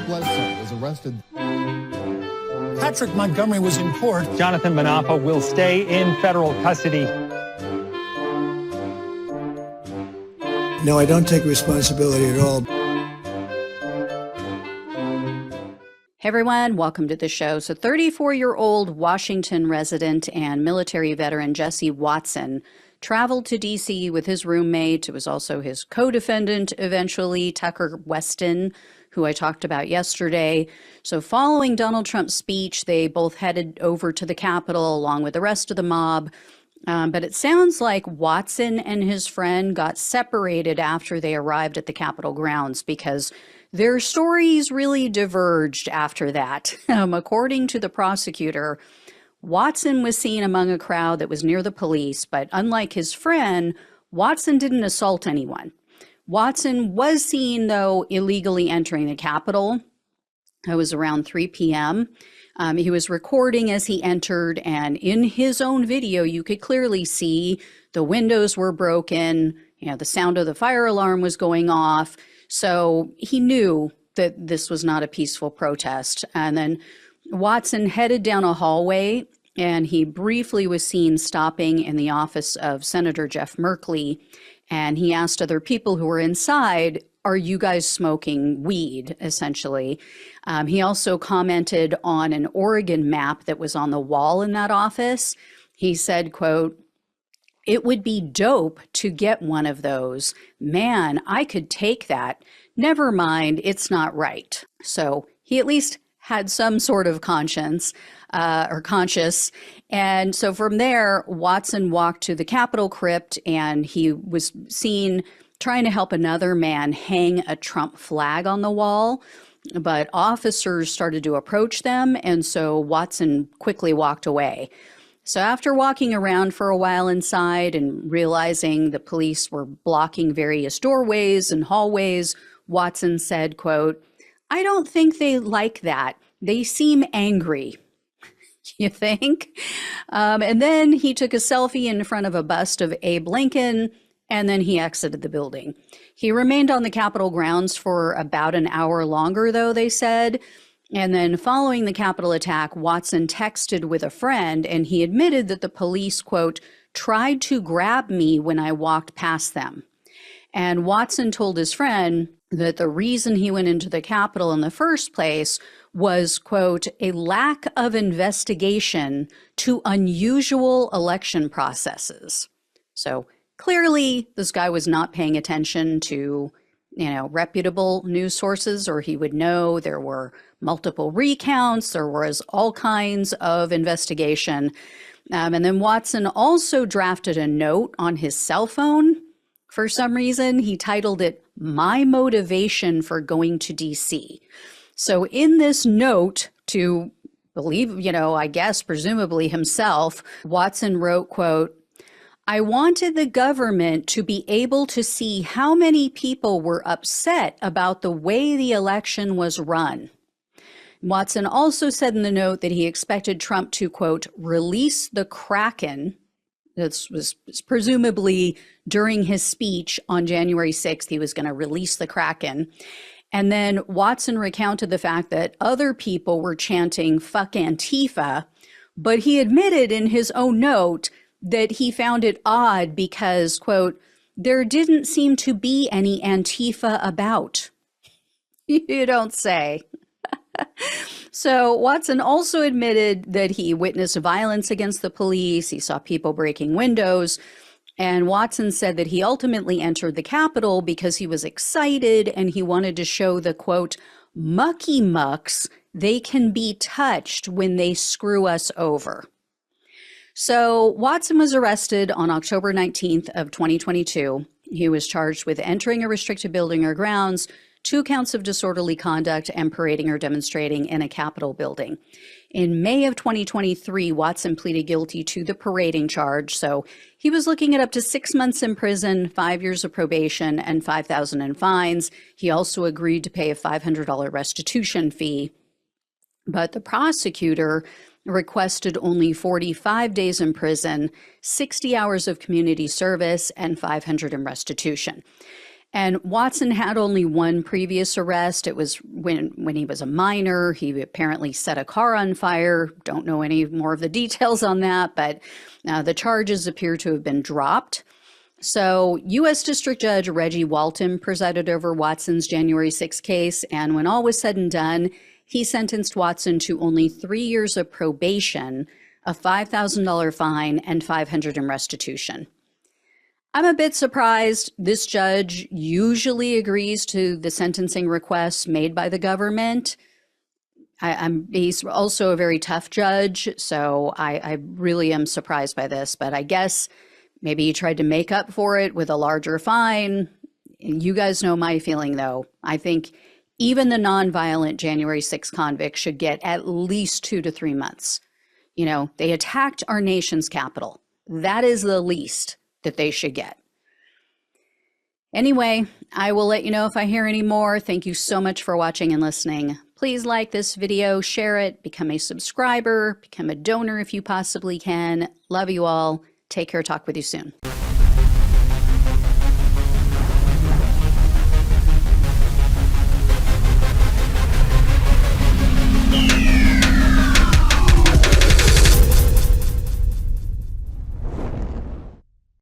Bledsoe was arrested. Patrick Montgomery was in court. Jonathan Manapa will stay in federal custody. No, I don't take responsibility at all. Hey everyone, welcome to the show. So 34-year-old Washington resident and military veteran Jesse Watson traveled to D.C. with his roommate, who was also his co-defendant eventually, Tucker Weston, who I talked about yesterday. So following Donald Trump's speech, they both headed over to the Capitol along with the rest of the mob. But it sounds like Watson and his friend got separated after they arrived at the Capitol grounds because their stories really diverged after that. According to the prosecutor, Watson was seen among a crowd that was near the police, but unlike his friend, Watson didn't assault anyone. Watson was seen, though, illegally entering the Capitol. It was around 3 p.m. He was recording as he entered, and in his own video, you could clearly see the windows were broken, the sound of the fire alarm was going off. So he knew that this was not a peaceful protest. And then Watson headed down a hallway, and he briefly was seen stopping in the office of Senator Jeff Merkley. And he asked other people who were inside, "Are you guys smoking weed?" essentially. He also commented on an Oregon map that was on the wall in that office. He said, quote, "It would be dope to get one of those. Man, I could take that. Never mind, it's not right." So he at least had some sort of conscience or conscious. And so from there, Watson walked to the Capitol crypt, and he was seen trying to help another man hang a Trump flag on the wall. But officers started to approach them, and so Watson quickly walked away. So after walking around for a while inside and realizing the police were blocking various doorways and hallways, Watson said, quote, "I don't think they like that. They seem angry." You think? And then he took a selfie in front of a bust of Abe Lincoln, and then he exited the building. He remained on the Capitol grounds for about an hour longer, though, they said. And then following the Capitol attack, Watson texted with a friend, and he admitted that the police, quote, "tried to grab me when I walked past them." And Watson told his friend that the reason he went into the Capitol in the first place was, quote, "a lack of investigation to unusual election processes." So clearly, this guy was not paying attention to, reputable news sources, or he would know there were multiple recounts, there was all kinds of investigation. And then Watson also drafted a note on his cell phone. For some reason, he titled it "My Motivation for Going to DC." So in this note to believe, I guess, presumably himself, Watson wrote, quote, "I wanted the government to be able to see how many people were upset about the way the election was run." Watson also said in the note that he expected Trump to, quote, "release the Kraken." This was presumably during his speech on January 6th, he was going to release the Kraken. And then Watson recounted the fact that other people were chanting "fuck Antifa," but he admitted in his own note that he found it odd because, quote, "there didn't seem to be any Antifa about." You don't say. So Watson also admitted that he witnessed violence against the police. He saw people breaking windows. And Watson said that he ultimately entered the Capitol because he was excited and he wanted to show the, quote, "mucky mucks, they can be touched when they screw us over." So Watson was arrested on October 19th of 2022. He was charged with entering a restricted building or grounds, 2 counts of disorderly conduct, and parading or demonstrating in a Capitol building. In May of 2023, Watson pleaded guilty to the parading charge. So he was looking at up to 6 months in prison, 5 years of probation, and $5,000 in fines. He also agreed to pay a $500 restitution fee. But the prosecutor requested only 45 days in prison, 60 hours of community service, and $500 in restitution. And Watson had only one previous arrest. It was when he was a minor. He apparently set a car on fire. Don't know any more of the details on that, but the charges appear to have been dropped. So U.S. District Judge Reggie Walton presided over Watson's January 6 case, and when all was said and done, he sentenced Watson to only 3 years of probation, a $5,000 fine, and $500 in restitution. I'm a bit surprised. This judge usually agrees to the sentencing requests made by the government. He's also a very tough judge, so I really am surprised by this. But I guess maybe he tried to make up for it with a larger fine. You guys know my feeling, though. I think even the nonviolent January 6 convicts should get at least 2 to 3 months. You know, they attacked our nation's capital. That is the least that they should get. Anyway, I will let you know if I hear any more. Thank you so much for watching and listening. Please like this video, share it, become a subscriber, become a donor if you possibly can. Love you all. Take care. Talk with you soon.